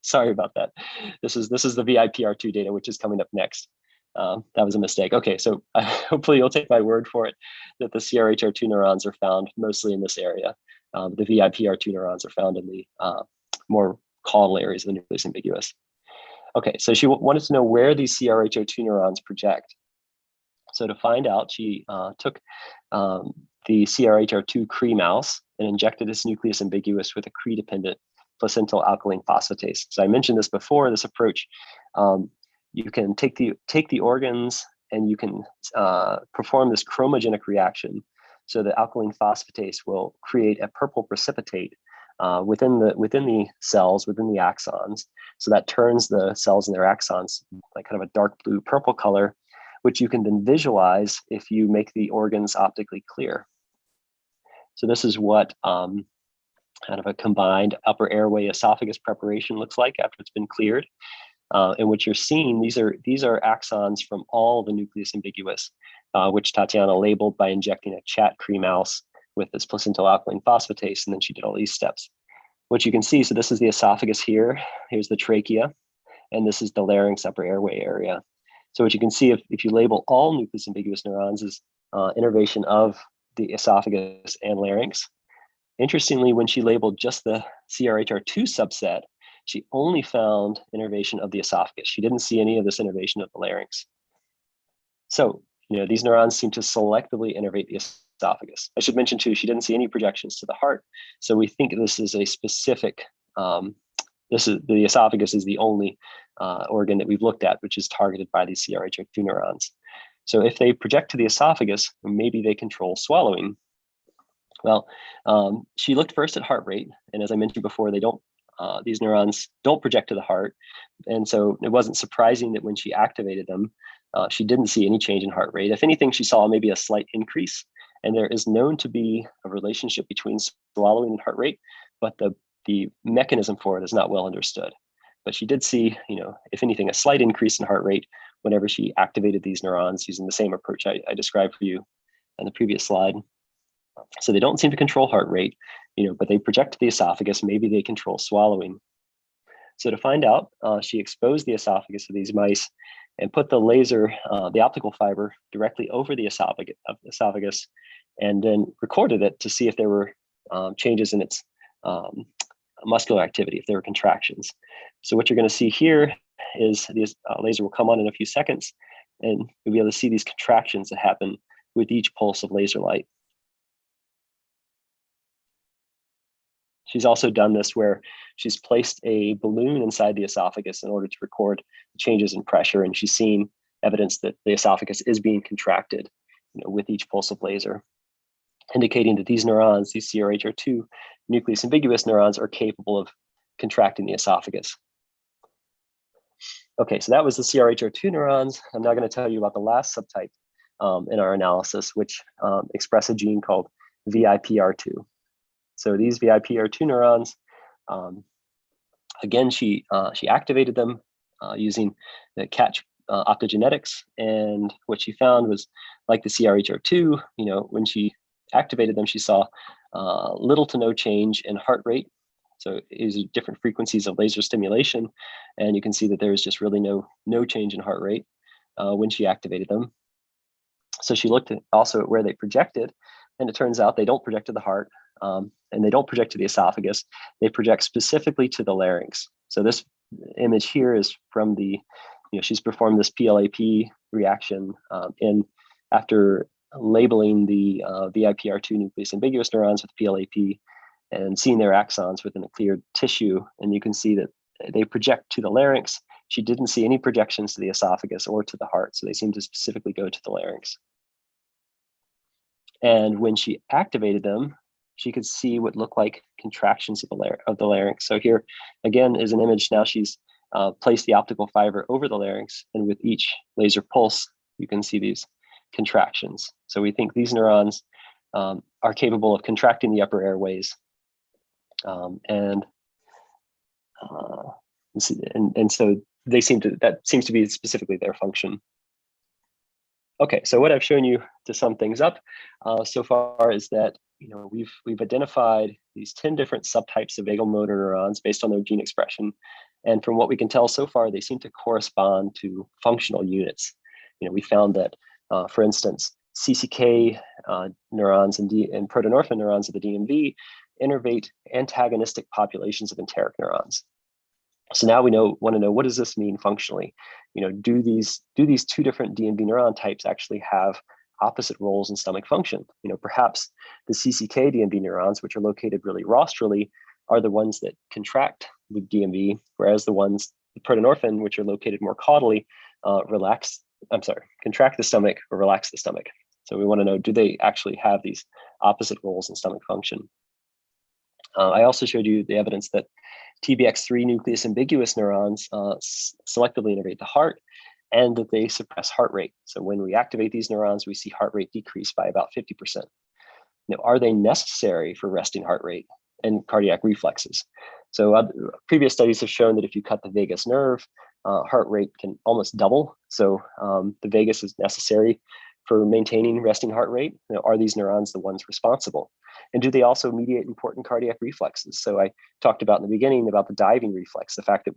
S2: Sorry about that. This is the Vipr2 data, which is coming up next. That was a mistake. Okay, so hopefully you'll take my word for it that the Crh2 neurons are found mostly in this area. The Vipr2 neurons are found in the more caudal areas of the nucleus ambiguous. Okay, so she wanted to know where these Crh2 neurons project. So to find out, she took the Crh2 Crh mouse and injected its nucleus ambiguous with a Crh-dependent placental alkaline phosphatase. So I mentioned this before, this approach, you can take the organs and you can perform this chromogenic reaction. So the alkaline phosphatase will create a purple precipitate within the cells, within the axons. So that turns the cells and their axons like kind of a dark blue purple color, which you can then visualize if you make the organs optically clear. So this is what kind of a combined upper airway esophagus preparation looks like after it's been cleared. And what you're seeing, these are axons from all the nucleus ambiguous, which Tatiana labeled by injecting a chat Crh mouse with this placental alkaline phosphatase, and then she did all these steps. What you can see, so this is the esophagus here, here's the trachea, and this is the larynx upper airway area. So what you can see, if you label all nucleus ambiguous neurons as innervation of the esophagus and larynx. Interestingly, when she labeled just the Crh2 subset, she only found innervation of the esophagus. She didn't see any of this innervation of the larynx. So, these neurons seem to selectively innervate the esophagus. I should mention too, she didn't see any projections to the heart. So we think this is a specific, the esophagus is the only organ that we've looked at, which is targeted by these Crh2 neurons. So if they project to the esophagus, maybe they control swallowing. Well, she looked first at heart rate, and as I mentioned before, these neurons don't project to the heart, and so it wasn't surprising that when she activated them, she didn't see any change in heart rate. If anything, she saw maybe a slight increase, and there is known to be a relationship between swallowing and heart rate, but the mechanism for it is not well understood. But she did see, if anything, a slight increase in heart rate whenever she activated these neurons using the same approach I described for you in the previous slide. So they don't seem to control heart rate, but they project to the esophagus. Maybe they control swallowing. So to find out, she exposed the esophagus of these mice and put the laser, the optical fiber, directly over the esophagus, and then recorded it to see if there were changes in its muscular activity, if there were contractions. So what you're going to see here is this laser will come on in a few seconds, and you'll be able to see these contractions that happen with each pulse of laser light. She's also done this where she's placed a balloon inside the esophagus in order to record changes in pressure, and she's seen evidence that the esophagus is being contracted, with each pulse of laser, indicating that these neurons, these Crh2 nucleus ambiguous neurons, are capable of contracting the esophagus. Okay, so that was the Crh2 neurons. I'm now going to tell you about the last subtype in our analysis, which express a gene called Vipr2. So these Vipr2 neurons, again, she activated them using the catch optogenetics, and what she found was, like the Crh2, when she activated them, she saw little to no change in heart rate. So these are different frequencies of laser stimulation, and you can see that there is just really no change in heart rate when she activated them. So she looked also at where they projected, and it turns out they don't project to the heart, and they don't project to the esophagus. They project specifically to the larynx. So this image here is from she's performed this PLAP reaction after labeling the Vipr2 nucleus ambiguous neurons with PLAP and seeing their axons within a cleared tissue. And you can see that they project to the larynx. She didn't see any projections to the esophagus or to the heart, so they seem to specifically go to the larynx. And when she activated them, she could see what looked like contractions of the larynx. So here, again, is an image. Now she's placed the optical fiber over the larynx, and with each laser pulse, you can see these contractions. So we think these neurons are capable of contracting the upper airways, and so that seems to be specifically their function. Okay, so what I've shown you to sum things up so far is that we've identified these 10 different subtypes of vagal motor neurons based on their gene expression. And from what we can tell so far, they seem to correspond to functional units. We found that, for instance, CCK neurons and protonorphin neurons of the DMV innervate antagonistic populations of enteric neurons. So now we want to know, what does this mean functionally? Do these two different DMV neuron types actually have opposite roles in stomach function? Perhaps the CCK DMV neurons, which are located really rostrally, are the ones that contract the DMV, whereas the protonorphin, which are located more caudally, contract the stomach or relax the stomach. So we want to know, do they actually have these opposite roles in stomach function? I also showed you the evidence that TBX3 nucleus ambiguous neurons selectively innervate the heart, and that they suppress heart rate. So when we activate these neurons, we see heart rate decrease by about 50%. Are they necessary for resting heart rate and cardiac reflexes? So previous studies have shown that if you cut the vagus nerve, heart rate can almost double. So the vagus is necessary for maintaining resting heart rate. Are these neurons the ones responsible? And do they also mediate important cardiac reflexes? So I talked about in the beginning about the diving reflex, the fact that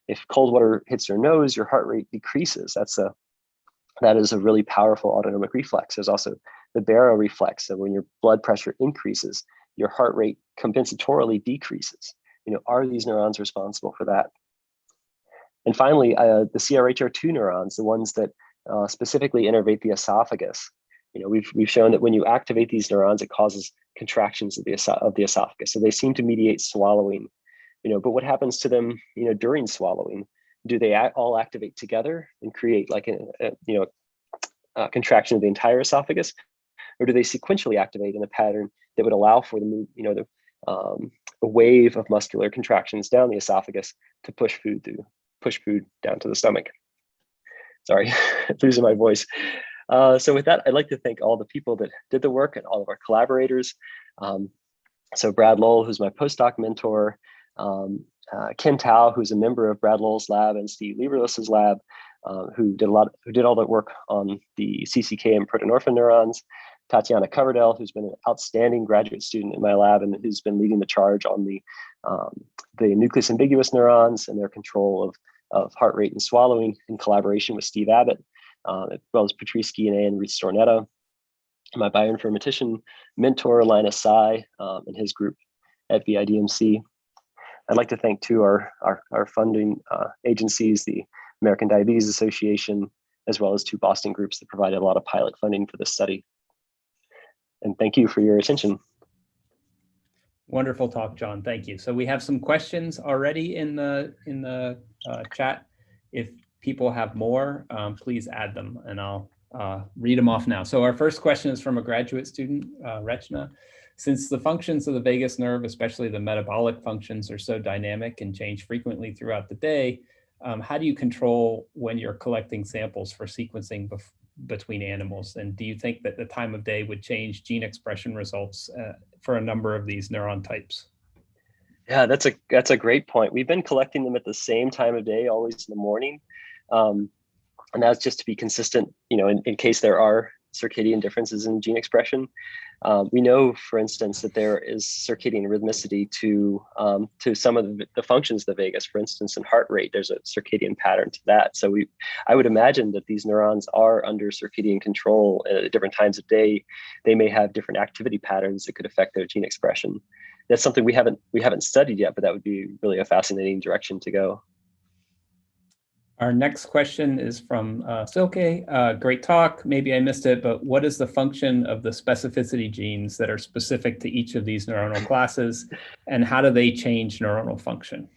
S2: if cold water hits your nose, your heart rate decreases. That is a really powerful autonomic reflex. There's also the baro reflex. So when your blood pressure increases, your heart rate compensatorily decreases. Are these neurons responsible for that? And finally, the Crh2 neurons, the ones that specifically innervate the esophagus. We've shown that when you activate these neurons, it causes contractions of the esophagus. So they seem to mediate swallowing. But what happens to them, during swallowing? Do they all activate together and create like a contraction of the entire esophagus, or do they sequentially activate in a pattern that would allow for a wave of muscular contractions down the esophagus to push food down to the stomach? Sorry, losing my voice. So with that, I'd like to thank all the people that did the work and all of our collaborators. So Brad Lowell, who's my postdoc mentor, Ken Tao, who's a member of Brad Lowell's lab, and Steve Lieberlis's lab, who did all that work on the CCK and protonorphin neurons. Tatiana Coverdell, who's been an outstanding graduate student in my lab and who's been leading the charge on the nucleus ambiguous neurons and their control of heart rate and swallowing in collaboration with Steve Abbott, as well as Patrice Guillenet and Ruth Stornetta. My bioinformatician mentor, Linus Tsai, and his group at VIDMC. I'd like to thank too our funding agencies, the American Diabetes Association, as well as two Boston groups that provided a lot of pilot funding for this study. And thank you for your attention.
S1: Wonderful talk, John. Thank you. So we have some questions already in the chat. If people have more, please add them, and I'll read them off now. So our first question is from a graduate student, Rechna. Since the functions of the vagus nerve, especially the metabolic functions, are so dynamic and change frequently throughout the day, how do you control when you're collecting samples for sequencing between animals? And do you think that the time of day would change gene expression results for a number of these neuron types?
S2: Yeah, that's a great point. We've been collecting them at the same time of day, always in the morning. And that's just to be consistent, in case there are circadian differences in gene expression. We know, for instance, that there is circadian rhythmicity to some of the functions of the vagus. For instance, in heart rate, there's a circadian pattern to that. So I would imagine that these neurons are under circadian control at different times of day. They may have different activity patterns that could affect their gene expression. That's something we haven't studied yet, but that would be really a fascinating direction to go.
S1: Our next question is from Silke. Great talk. Maybe I missed it, but what is the function of the specificity genes that are specific to each of these neuronal classes, and how do they change neuronal function?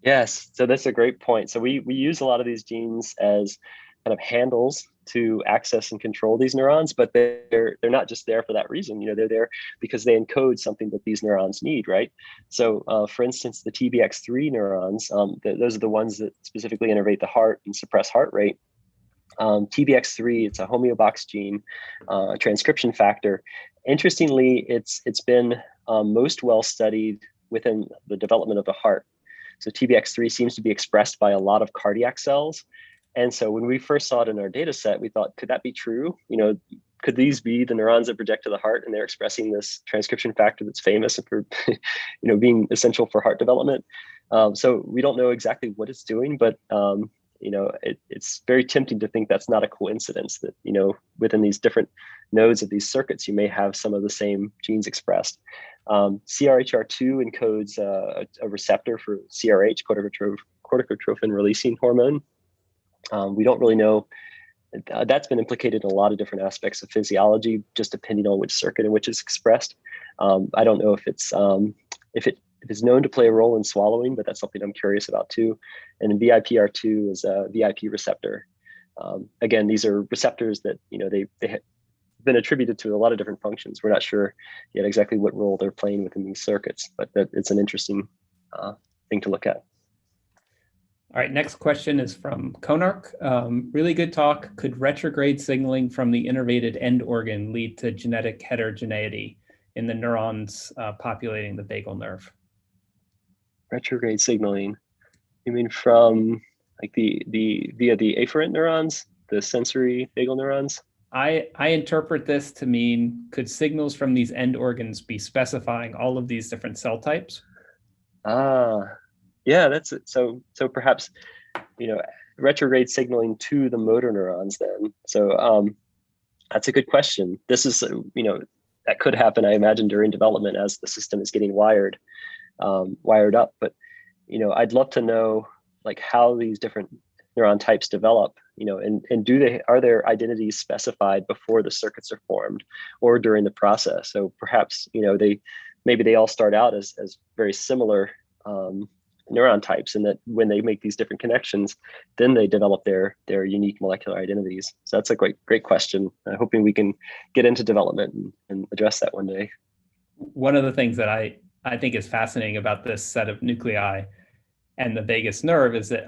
S2: Yes, so that's a great point. So we use a lot of these genes as kind of handles to access and control these neurons, but they're not just there for that reason. They're there because they encode something that these neurons need, right? So for instance, the TBX3 neurons, those are the ones that specifically innervate the heart and suppress heart rate. TBX3, it's a homeobox gene, transcription factor. Interestingly, it's been most well studied within the development of the heart. So TBX3 seems to be expressed by a lot of cardiac cells. And so when we first saw it in our data set, we thought, could that be true? could these be the neurons that project to the heart, and they're expressing this transcription factor that's famous for, being essential for heart development? So we don't know exactly what it's doing, but it's very tempting to think that's not a coincidence, that within these different nodes of these circuits, you may have some of the same genes expressed. CRHR2 encodes a receptor for CRH, corticotrophin releasing hormone. We don't really know. That's been implicated in a lot of different aspects of physiology, just depending on which circuit in which it's expressed. I don't know if it's known to play a role in swallowing, but that's something I'm curious about too. And then VIPR2 is a VIP receptor. Again, these are receptors that they have been attributed to a lot of different functions. We're not sure yet exactly what role they're playing within these circuits, but it's an interesting thing to look at.
S1: All right, next question is from Konark. Really good talk. Could retrograde signaling from the innervated end organ lead to genetic heterogeneity in the neurons populating the vagal nerve?
S2: Retrograde signaling, you mean from like via the afferent neurons, the sensory vagal neurons?
S1: I interpret this to mean, could signals from these end organs be specifying all of these different cell types?
S2: Yeah, that's it. So perhaps, retrograde signaling to the motor neurons then. So that's a good question. This is, that could happen, I imagine, during development as the system is getting wired up. But, I'd love to know like how these different neuron types develop, and are their identities specified before the circuits are formed or during the process? So perhaps, maybe they all start out as very similar neuron types, and that when they make these different connections, then they develop their unique molecular identities. So that's a great question. I'm hoping we can get into development and address that one day.
S1: One of the things that I think is fascinating about this set of nuclei and the vagus nerve is that,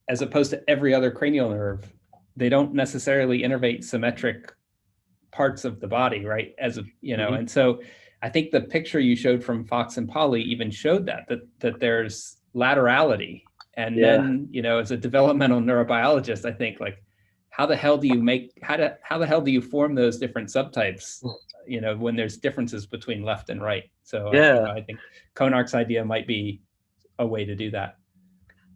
S1: as opposed to every other cranial nerve, they don't necessarily innervate symmetric parts of the body, right?
S2: Mm-hmm.
S1: And so I think the picture you showed from Fox and Polly even showed that there's laterality. And then, as a developmental neurobiologist, I think, like, how the hell do you form those different subtypes, when there's differences between left and right? So I think Konark's idea might be a way to do that.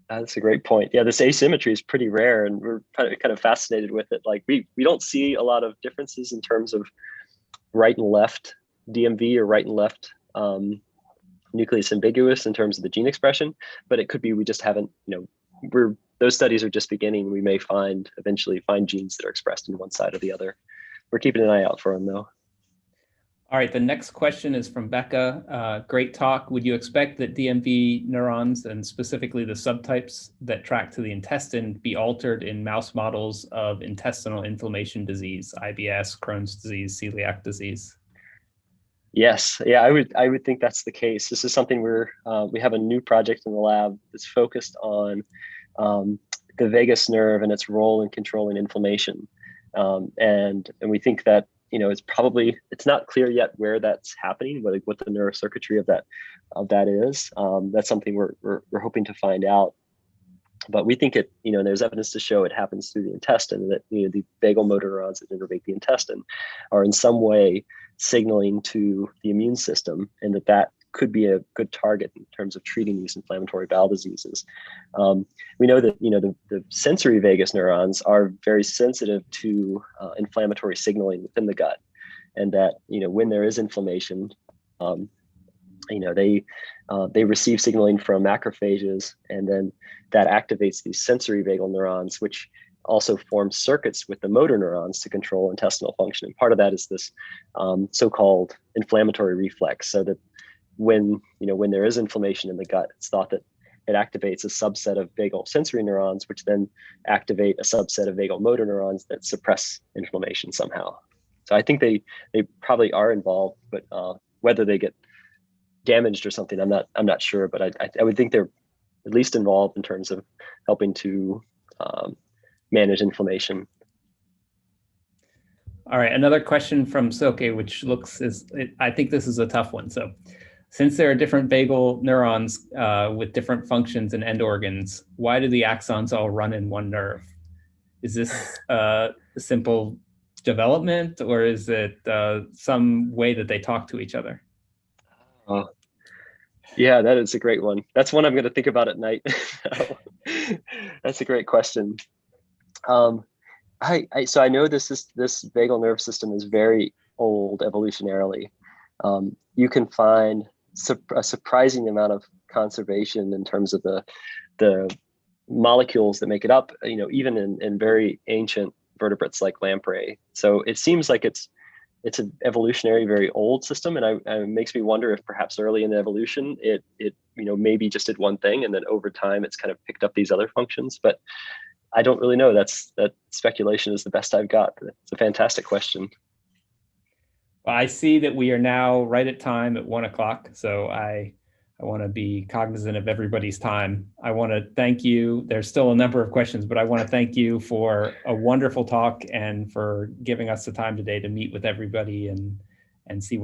S2: That's a great point. Yeah, this asymmetry is pretty rare, and we're kind of fascinated with it. Like we don't see a lot of differences in terms of right and left DMV or right and left nucleus ambiguous in terms of the gene expression, but it could be we just haven't, those studies are just beginning. We may eventually find genes that are expressed in one side or the other. We're keeping an eye out for them though.
S1: All right, the next question is from Becca. Great talk. Would you expect that DMV neurons, and specifically the subtypes that track to the intestine, be altered in mouse models of intestinal inflammation disease, IBS, Crohn's disease, celiac disease?
S2: Yes, yeah, I would think that's the case. This is something we have a new project in the lab that's focused on the vagus nerve and its role in controlling inflammation, and we think that it's not clear yet where that's happening, what the neurocircuitry of that is. That's something we're hoping to find out. But we think there's evidence to show it happens through the intestine, and that the vagal motor neurons that innervate the intestine are in some way signaling to the immune system, and that could be a good target in terms of treating these inflammatory bowel diseases. We know that the sensory vagus neurons are very sensitive to inflammatory signaling within the gut, and that when there is inflammation, they receive signaling from macrophages, and then that activates these sensory vagal neurons, which also form circuits with the motor neurons to control intestinal function. And part of that is this so-called inflammatory reflex, so that when there is inflammation in the gut, it's thought that it activates a subset of vagal sensory neurons, which then activate a subset of vagal motor neurons that suppress inflammation somehow. So I think they probably are involved, but whether they get damaged or something, I'm not sure. But I would think they're at least involved in terms of helping to manage inflammation.
S1: All right, another question from Soke, which I think this is a tough one. So, since there are different vagal neurons with different functions and end organs, why do the axons all run in one nerve? Is this a simple development, or is it some way that they talk to each other?
S2: Oh, yeah, that is a great one. That's one I'm going to think about at night. That's a great question. So I know this vagal nerve system is very old evolutionarily. You can find a surprising amount of conservation in terms of the molecules that make it up, even in very ancient vertebrates like lamprey. So it seems like it's an evolutionary, very old system, and it makes me wonder if perhaps early in the evolution it maybe just did one thing, and then over time it's kind of picked up these other functions. But I don't really know. That speculation is the best I've got. It's a fantastic question.
S1: Well, I see that we are now right at time at 1 o'clock, so I want to be cognizant of everybody's time. I want to thank you. There's still a number of questions, but I want to thank you for a wonderful talk and for giving us the time today to meet with everybody and see what